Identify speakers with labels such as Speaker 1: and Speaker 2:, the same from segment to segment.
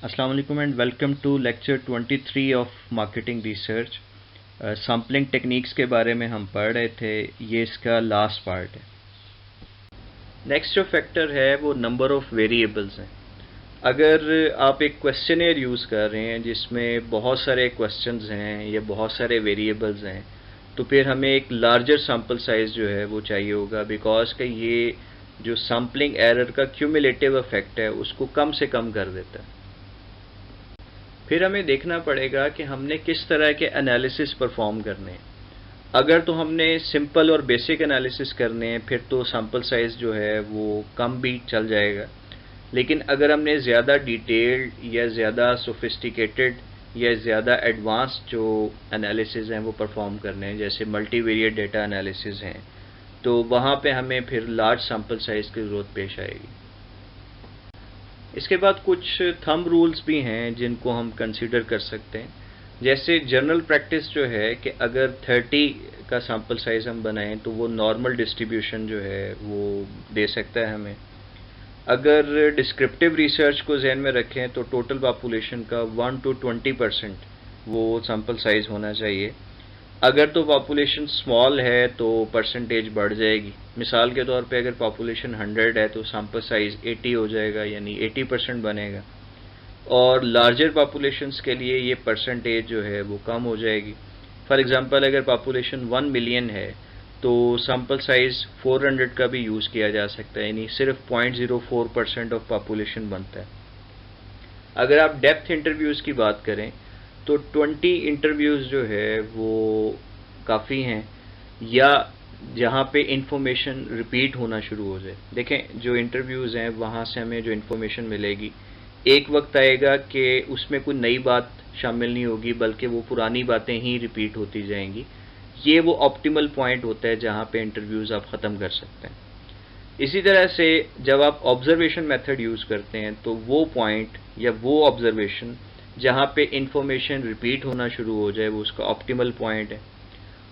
Speaker 1: अस्सलाम वालेकुम and welcome to lecture 23 of marketing research. Sampling techniques के बारे में हम पढ़ रहे थे, ये इसका लास्ट पार्ट है। नेक्स्ट जो फैक्टर है वो नंबर ऑफ वेरिएबल्स हैं। अगर आप एक क्वेश्चनर यूज़ कर रहे हैं जिसमें बहुत सारे क्वेश्चंस हैं या बहुत सारे वेरिएबल्स हैं, तो फिर हमें एक लार्जर सैम्पल साइज़ जो है वो चाहिए होगा, बिकॉज का ये जो सैम्पलिंग एरर का क्यूमुलेटिव इफेक्ट है उसको कम से कम कर देता है। फिर हमें देखना पड़ेगा कि हमने किस तरह के एनालिसिस परफॉर्म करने हैं। अगर तो हमने सिंपल और बेसिक एनालिसिस करने हैं फिर तो सैम्पल साइज़ जो है वो कम भी चल जाएगा, लेकिन अगर हमने ज़्यादा डिटेल्ड या ज़्यादा सोफिस्टिकेटेड या ज़्यादा एडवांस्ड जो एनालिसिस हैं वो परफॉर्म करने हैं, जैसे मल्टीवेरिएट डेटा एनालिसिस हैं, तो वहाँ पे हमें फिर लार्ज सैम्पल साइज़ की ज़रूरत पेश आएगी। इसके बाद कुछ थंब रूल्स भी हैं जिनको हम कंसीडर कर सकते हैं। जैसे जनरल प्रैक्टिस जो है कि अगर 30 का सैम्पल साइज़ हम बनाएं तो वो नॉर्मल डिस्ट्रीब्यूशन जो है वो दे सकता है हमें। अगर डिस्क्रिप्टिव रिसर्च को ज़हन में रखें तो टोटल पॉपुलेशन का 1 to 20% वो सैम्पल साइज़ होना चाहिए। अगर तो पॉपुलेशन स्मॉल है तो परसेंटेज बढ़ जाएगी। मिसाल के तौर पे अगर पॉपुलेशन 100 है तो सैम्पल साइज़ 80 हो जाएगा, यानी 80% बनेगा। और लार्जर पॉपुलेशंस के लिए ये परसेंटेज जो है वो कम हो जाएगी। फॉर एग्जांपल अगर पॉपुलेशन 1 मिलियन है तो सैम्पल साइज़ 400 का भी यूज़ किया जा सकता है, यानी सिर्फ 0.04% ऑफ पॉपुलेशन बनता है। अगर आप डेप्थ इंटरव्यूज़ की बात करें तो 20 इंटरव्यूज़ जो है वो काफ़ी हैं, या जहाँ पे इंफॉर्मेशन रिपीट होना शुरू हो जाए। देखें, जो इंटरव्यूज़ हैं वहाँ से हमें जो इंफॉर्मेशन मिलेगी, एक वक्त आएगा कि उसमें कोई नई बात शामिल नहीं होगी बल्कि वो पुरानी बातें ही रिपीट होती जाएंगी। ये वो ऑप्टिमल पॉइंट होता है जहाँ पे इंटरव्यूज़ आप ख़त्म कर सकते हैं। इसी तरह से जब आप ऑब्जर्वेशन मेथड यूज़ करते हैं तो वो पॉइंट या वो ऑब्जर्वेशन जहाँ पे इंफॉर्मेशन रिपीट होना शुरू हो जाए वो उसका ऑप्टिमल पॉइंट है।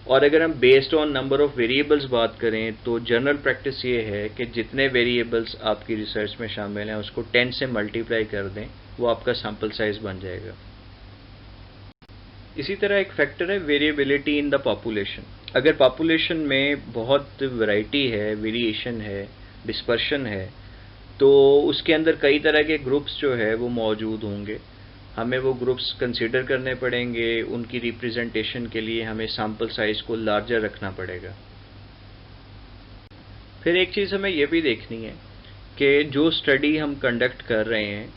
Speaker 1: और अगर हम based on number of variables बात करें तो जनरल प्रैक्टिस ये है कि जितने वेरिएबल्स आपकी रिसर्च में शामिल हैं उसको 10 से मल्टीप्लाई कर दें, वो आपका सैम्पल साइज़ बन जाएगा। इसी तरह एक फैक्टर है वेरिएबिलिटी इन द पॉपुलेशन। अगर पॉपुलेशन में बहुत वैरायटी है, वेरिएशन है, डिस्पर्शन है, तो उसके अंदर कई तरह के ग्रुप्स जो है वो मौजूद होंगे। हमें वो ग्रुप्स कंसीडर करने पड़ेंगे, उनकी रिप्रेजेंटेशन के लिए हमें सैम्पल साइज़ को लार्जर रखना पड़ेगा। फिर एक चीज़ हमें ये भी देखनी है कि जो स्टडी हम कंडक्ट कर रहे हैं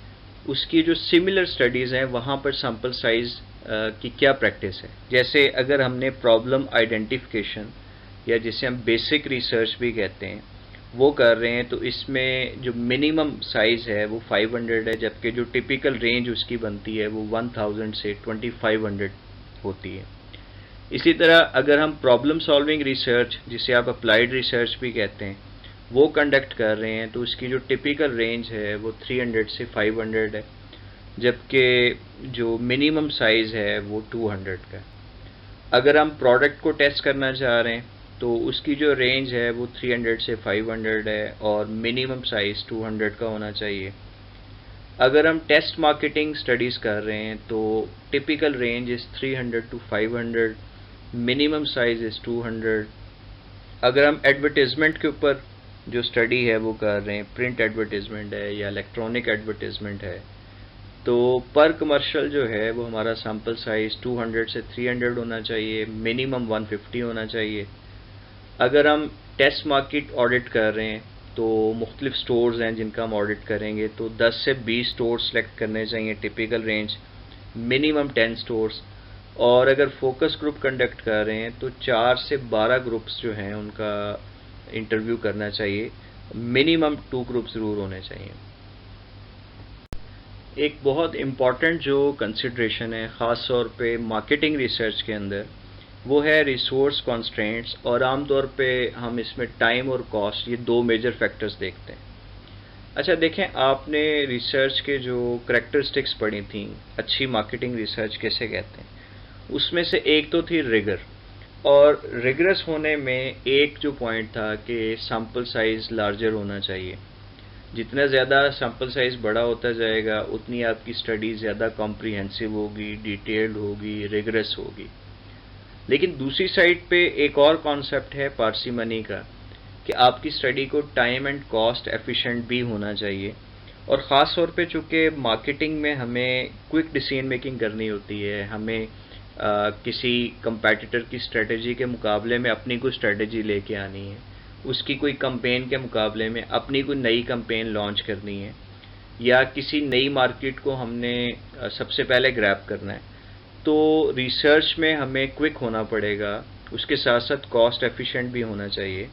Speaker 1: उसकी जो सिमिलर स्टडीज़ हैं वहाँ पर सैम्पल साइज़ की क्या प्रैक्टिस है। जैसे अगर हमने प्रॉब्लम आइडेंटिफिकेशन या जिसे हम बेसिक रिसर्च भी कहते हैं वो कर रहे हैं, तो इसमें जो मिनिमम साइज़ है वो 500 है, जबकि जो टिपिकल रेंज उसकी बनती है वो 1000 से 2500 होती है। इसी तरह अगर हम प्रॉब्लम सॉल्विंग रिसर्च, जिसे आप अप्लाइड रिसर्च भी कहते हैं, वो कंडक्ट कर रहे हैं तो उसकी जो टिपिकल रेंज है वो 300 से 500 है, जबकि जो मिनिमम साइज़ है वो 200 का है। अगर हम प्रोडक्ट को टेस्ट करना चाह रहे हैं तो उसकी जो रेंज है वो 300 से 500 है और मिनिमम साइज़ 200 का होना चाहिए। अगर हम टेस्ट मार्केटिंग स्टडीज़ कर रहे हैं तो typical range is 300 to 500, minimum size is 200। अगर हम एडवर्टीज़मेंट के ऊपर जो स्टडी है वो कर रहे हैं, प्रिंट एडवर्टीज़मेंट है या इलेक्ट्रॉनिक एडवर्टीज़मेंट है, तो पर कमर्शियल जो है वो हमारा सैम्पल साइज़ 200 से 300 होना चाहिए, मिनिमम 150 होना चाहिए। अगर हम टेस्ट मार्केट ऑडिट कर रहे हैं तो मुख्तलिफ स्टोर्स हैं जिनका हम ऑडिट करेंगे, तो 10 से 20 स्टोर सेलेक्ट करने चाहिए, टिपिकल रेंज, मिनिमम 10 स्टोर्स। और अगर फोकस ग्रुप कंडक्ट कर रहे हैं तो 4 से 12 ग्रुप्स जो हैं उनका इंटरव्यू करना चाहिए, मिनिमम 2 ग्रुप ज़रूर होने चाहिए। एक बहुत इम्पॉर्टेंट जो कंसिड्रेशन है ख़ास तौर पे मार्केटिंग रिसर्च के अंदर, वो है रिसोर्स कॉन्स्ट्रेंट्स, और आमतौर पे हम इसमें टाइम और कॉस्ट, ये दो मेजर फैक्टर्स देखते हैं। अच्छा देखें, आपने रिसर्च के जो करैक्टरिस्टिक्स पढ़ी थी, अच्छी मार्केटिंग रिसर्च कैसे कहते हैं, उसमें से एक तो थी रिगर। और रिगरस होने में एक जो पॉइंट था कि सैम्पल साइज़ लार्जर होना चाहिए। जितना ज़्यादा सैम्पल साइज़ बड़ा होता जाएगा उतनी आपकी स्टडी ज़्यादा कॉम्प्रिहेंसिव होगी, डिटेल्ड होगी, रिगरस होगी। लेकिन दूसरी साइड पे एक और कॉन्सेप्ट है पार्सिमनी का कि आपकी स्टडी को टाइम एंड कॉस्ट एफिशिएंट भी होना चाहिए, और ख़ास तौर पे चूँकि मार्केटिंग में हमें क्विक डिसीजन मेकिंग करनी होती है, हमें किसी कंपेटिटर की स्ट्रेटजी के मुकाबले में अपनी कोई स्ट्रेटजी लेके आनी है, उसकी कोई कैंपेन के मुकाबले में अपनी कोई नई कैंपेन लॉन्च करनी है, या किसी नई मार्केट को हमने सबसे पहले ग्रैब करना है, तो रिसर्च में हमें क्विक होना पड़ेगा, उसके साथ साथ कॉस्ट एफिशिएंट भी होना चाहिए।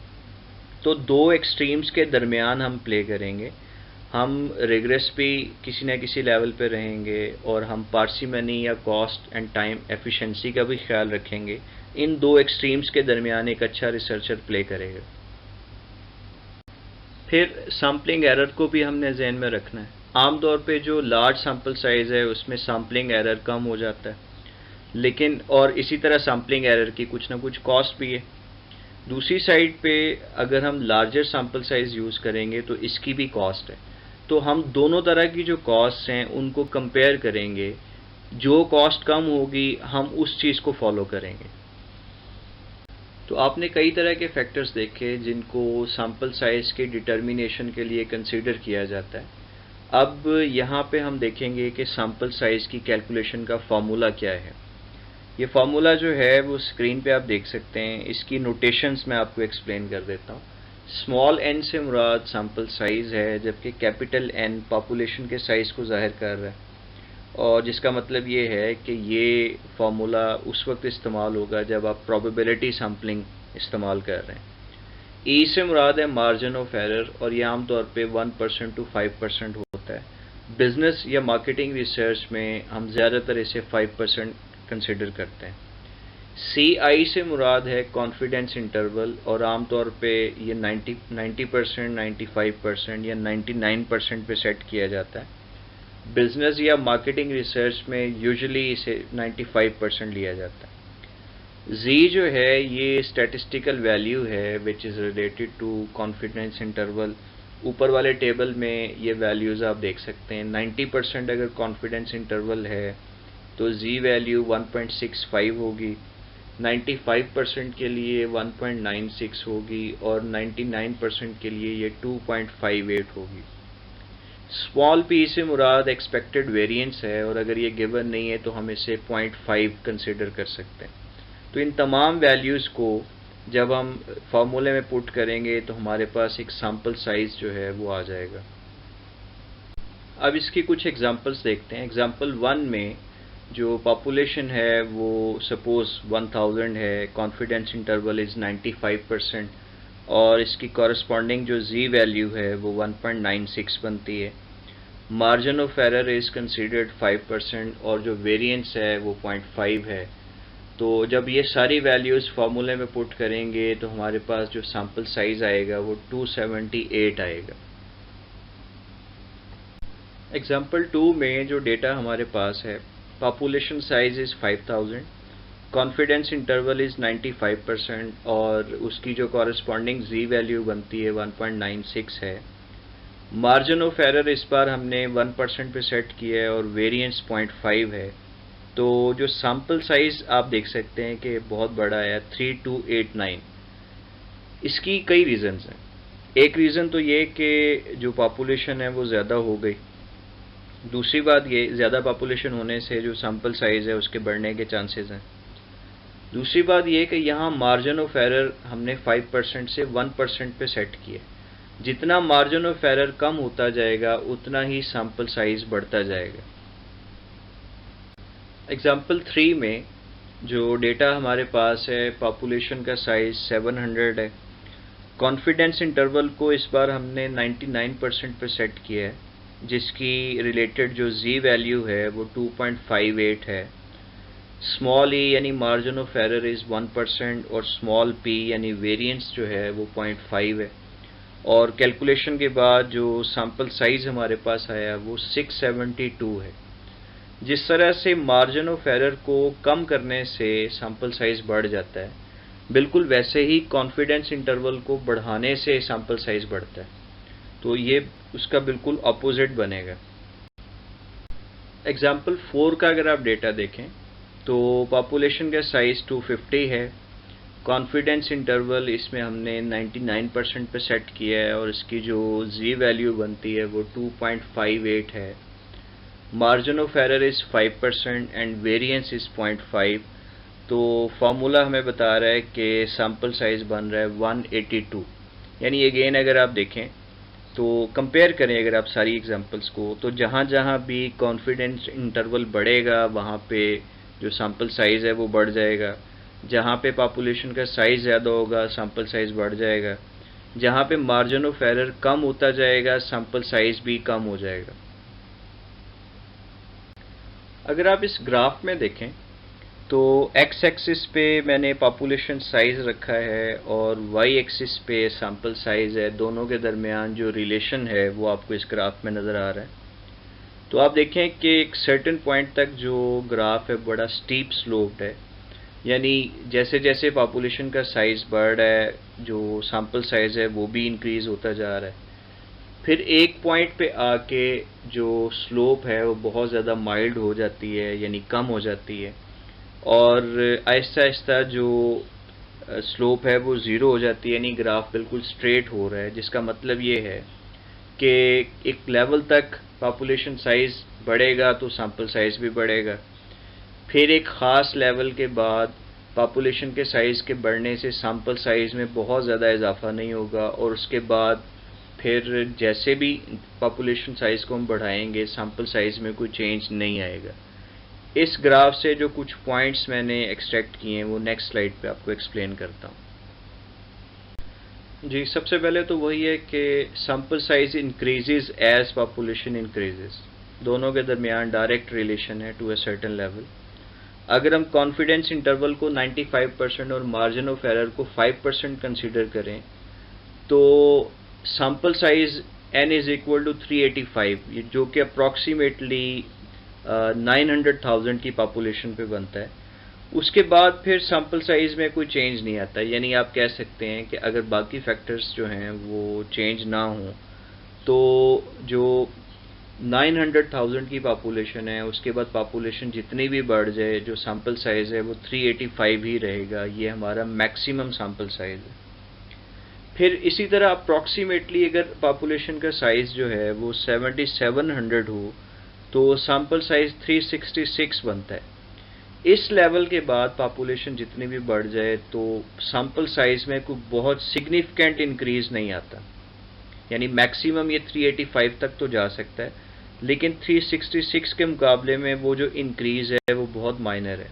Speaker 1: तो दो एक्सट्रीम्स के दरमियान हम प्ले करेंगे। हम रिग्रेस भी किसी न किसी लेवल पे रहेंगे, और हम पार्सिमनी या कॉस्ट एंड टाइम एफिशिएंसी का भी ख्याल रखेंगे। इन दो एक्सट्रीम्स के दरमियान एक अच्छा रिसर्चर प्ले करेगा। फिर सैम्पलिंग एरर को भी हमने ज़हन में रखना है। आमतौर पे जो लार्ज सैम्पल साइज़ है उसमें सैम्पलिंग एरर कम हो जाता है, लेकिन और इसी तरह सैम्पलिंग एरर की कुछ ना कुछ कॉस्ट भी है। दूसरी साइड पे अगर हम लार्जर सैम्पल साइज़ यूज़ करेंगे तो इसकी भी कॉस्ट है। तो हम दोनों तरह की जो कॉस्ट हैं उनको कंपेयर करेंगे, जो कॉस्ट कम होगी हम उस चीज़ को फॉलो करेंगे। तो आपने कई तरह के फैक्टर्स देखे जिनको सैम्पल साइज़ के डिटर्मिनेशन के लिए कंसीडर किया जाता है। अब यहाँ पे हम देखेंगे कि सैम्पल साइज़ की कैलकुलेशन का फार्मूला क्या है। ये फार्मूला जो है वो स्क्रीन पे आप देख सकते हैं। इसकी नोटेशंस मैं आपको एक्सप्लेन कर देता हूँ। स्मॉल n से मुराद सैम्पल साइज़ है, जबकि कैपिटल N पॉपुलेशन के साइज़ को ज़ाहिर कर रहा है, और जिसका मतलब ये है कि ये फार्मूला उस वक्त इस्तेमाल होगा जब आप प्रोबेबिलिटी सैम्पलिंग इस्तेमाल कर रहे हैं। E से मुराद है मार्जिन ऑफ एरर, और ये आमतौर पे 1% to 5% होता है। बिजनेस या मार्केटिंग रिसर्च में हम ज़्यादातर इसे 5% कंसिडर करते हैं। CI से मुराद है कॉन्फिडेंस इंटरवल, और आमतौर पे ये 90%, 95% या 99% पे सेट किया जाता है। बिजनेस या मार्केटिंग रिसर्च में यूजुअली इसे 95% लिया जाता है। Z जो है ये स्टैटिस्टिकल वैल्यू है which is related to confidence interval. ऊपर वाले टेबल में ये वैल्यूज़ आप देख सकते हैं। 90% अगर कॉन्फिडेंस इंटरवल है तो Z वैल्यू 1.65 होगी, 95% के लिए 1.96 होगी, और 99% के लिए ये 2.58 होगी। स्मॉल p से मुराद एक्सपेक्टेड वेरिएंस है, और अगर ये गिवन नहीं है तो हम इसे 0.5 कंसिडर कर सकते हैं। तो इन तमाम वैल्यूज़ को जब हम फार्मूले में पुट करेंगे तो हमारे पास एक सैम्पल साइज़ जो है वो आ जाएगा। अब इसकी कुछ एग्जांपल्स देखते हैं। एग्जांपल 1 में जो पॉपुलेशन है वो सपोज 1000 है, कॉन्फिडेंस इंटरवल इज़ 95%, और इसकी कॉरस्पॉन्डिंग जो Z वैल्यू है वो 1.96 बनती है। Margin of error is considered 5%, और जो वेरिएंस है वो 0.5 है। तो जब ये सारी वैल्यूज़ फार्मूले में पुट करेंगे तो हमारे पास जो सैम्पल साइज़ आएगा वो 278 आएगा। एग्जाम्पल 2 में जो डेटा हमारे पास है, population size is 5000, confidence interval is 95%, और उसकी जो कॉरस्पॉन्डिंग Z वैल्यू बनती है 1.96 है। मार्जिन ऑफ एरर इस बार हमने 1% पे सेट किया है, और वेरिएंस 0.5 है। तो जो सैम्पल साइज़ आप देख सकते हैं कि बहुत बड़ा है, 3289। इसकी कई रीज़न्स हैं। एक रीज़न तो ये कि जो पॉपुलेशन है वो ज़्यादा हो गई। दूसरी बात ये, ज़्यादा पॉपुलेशन होने से जो सैम्पल साइज़ है उसके बढ़ने के चांसेस हैं। दूसरी बात ये कि यहाँ मार्जिन ऑफ एरर हमने 5% से 1% पे सेट किया। जितना मार्जिन ऑफ एरर कम होता जाएगा उतना ही सैम्पल साइज़ बढ़ता जाएगा। एग्जाम्पल 3 में जो डेटा हमारे पास है, पॉपुलेशन का साइज़ 700 है, कॉन्फिडेंस इंटरवल को इस बार हमने 99% पे सेट किया है, जिसकी रिलेटेड जो Z वैल्यू है वो 2.58 है। स्मॉल e यानी मार्जिन ऑफ एरर इज़ 1%, और स्मॉल p यानी वेरिएंस जो है वो 0.5 है। और कैलकुलेशन के बाद जो सैम्पल साइज़ हमारे पास आया वो 672 है। जिस तरह से मार्जिन ऑफ एरर को कम करने से सैम्पल साइज़ बढ़ जाता है, बिल्कुल वैसे ही कॉन्फिडेंस इंटरवल को बढ़ाने से सैम्पल साइज़ बढ़ता है। तो ये उसका बिल्कुल अपोजिट बनेगा। एग्जाम्पल 4 का अगर आप डेटा देखें तो पॉपुलेशन का साइज 250 है, कॉन्फिडेंस इंटरवल इसमें हमने 99% पे सेट किया है और इसकी जो जी वैल्यू बनती है वो 2.58 है। Margin of error is 5% and variance is 0.5। तो फार्मूला हमें बता रहा है कि सैम्पल साइज बन रहा है 182। यानी अगेन अगर आप देखें तो कंपेयर करें अगर आप सारी एग्जांपल्स को, तो जहाँ जहाँ भी कॉन्फिडेंस इंटरवल बढ़ेगा वहाँ पे जो सैम्पल साइज़ है वो बढ़ जाएगा। जहाँ पे पॉपुलेशन का साइज़ ज़्यादा होगा सैम्पल साइज़ बढ़ जाएगा। जहाँ पे मार्जिन ऑफ एरर कम होता जाएगा सैम्पल साइज़ भी कम हो जाएगा। अगर आप इस ग्राफ में देखें तो एक्स एक्सिस पे मैंने पॉपुलेशन साइज़ रखा है और वाई एक्सिस पे सैम्पल साइज़ है। दोनों के दरमियान जो रिलेशन है वो आपको इस ग्राफ में नज़र आ रहा है। तो आप देखें कि एक सर्टेन पॉइंट तक जो ग्राफ है बड़ा स्टीप स्लोप्ड है, यानी जैसे जैसे पॉपुलेशन का साइज़ बढ़ रहा है जो सैम्पल साइज़ है वो भी इंक्रीज़ होता जा रहा है। फिर एक पॉइंट पे आके जो स्लोप है वो बहुत ज़्यादा माइल्ड हो जाती है, यानी कम हो जाती है, और आहिस्ता आहिस्ता जो स्लोप है वो ज़ीरो हो जाती है, यानी ग्राफ बिल्कुल स्ट्रेट हो रहा है। जिसका मतलब ये है कि एक लेवल तक पॉपुलेशन साइज़ बढ़ेगा तो सैम्पल साइज़ भी बढ़ेगा। फिर एक ख़ास लेवल के बाद पॉपुलेशन के साइज़ के बढ़ने से सैम्पल साइज़ में बहुत ज़्यादा इजाफा नहीं होगा, और उसके बाद फिर जैसे भी पॉपुलेशन साइज़ को हम बढ़ाएंगे सैम्पल साइज़ में कोई चेंज नहीं आएगा। इस ग्राफ से जो कुछ पॉइंट्स मैंने एक्सट्रैक्ट किए हैं वो नेक्स्ट स्लाइड पे आपको एक्सप्लेन करता हूँ। जी, सबसे पहले तो वही है कि sample size increases as population increases. दोनों के दरमियान डायरेक्ट रिलेशन है टू अ सर्टेन लेवल। अगर हम कॉन्फिडेंस इंटरवल को 95% और मार्जिन ऑफ एरर को 5% कंसीडर करें तो sample size n is equal to 385, जो कि अप्रॉक्सीमेटली 900,000 की पॉपुलेशन पे बनता है। उसके बाद फिर सैम्पल साइज़ में कोई चेंज नहीं आता, यानी आप कह सकते हैं कि अगर बाकी फैक्टर्स जो हैं वो चेंज ना हों तो जो 900,000 की पॉपुलेशन है उसके बाद पॉपुलेशन जितनी भी बढ़ जाए जो सैम्पल साइज़ है वो 385 ही रहेगा। ये हमारा मैक्सिमम सैम्पल साइज़ है। फिर इसी तरह अप्रॉक्सीमेटली अगर पॉपुलेशन का साइज़ जो है वो 7700 हो तो सैम्पल साइज़ 366 बनता है। इस लेवल के बाद पॉपुलेशन जितनी भी बढ़ जाए तो सैम्पल साइज़ में कोई बहुत सिग्निफिकेंट इंक्रीज़ नहीं आता, यानी मैक्सिमम ये 385 तक तो जा सकता है, लेकिन 366 के मुकाबले में वो जो इंक्रीज़ है वो बहुत माइनर है।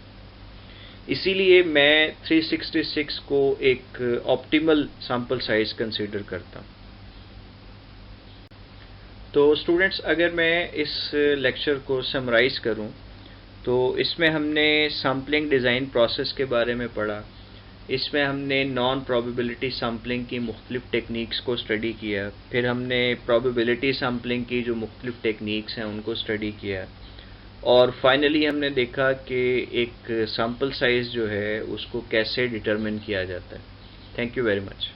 Speaker 1: इसीलिए मैं 366 को एक ऑप्टिमल सैम्पल साइज़ कंसीडर करता हूँ। तो स्टूडेंट्स, अगर मैं इस लेक्चर को समराइज़ करूँ तो इसमें हमने सैम्पलिंग डिज़ाइन प्रोसेस के बारे में पढ़ा। इसमें हमने नॉन प्रोबेबिलिटी सैम्पलिंग की मुख्तलिफ टेक्निक्स को स्टडी किया। फिर हमने प्रोबेबिलिटी सैम्पलिंग की जो मुख्तलिफ टेक्निक्स हैं उनको स्टडी किया, और फाइनली हमने देखा कि एक सैम्पल साइज़ जो है उसको कैसे डिटरमिन किया जाता है। Thank you very much.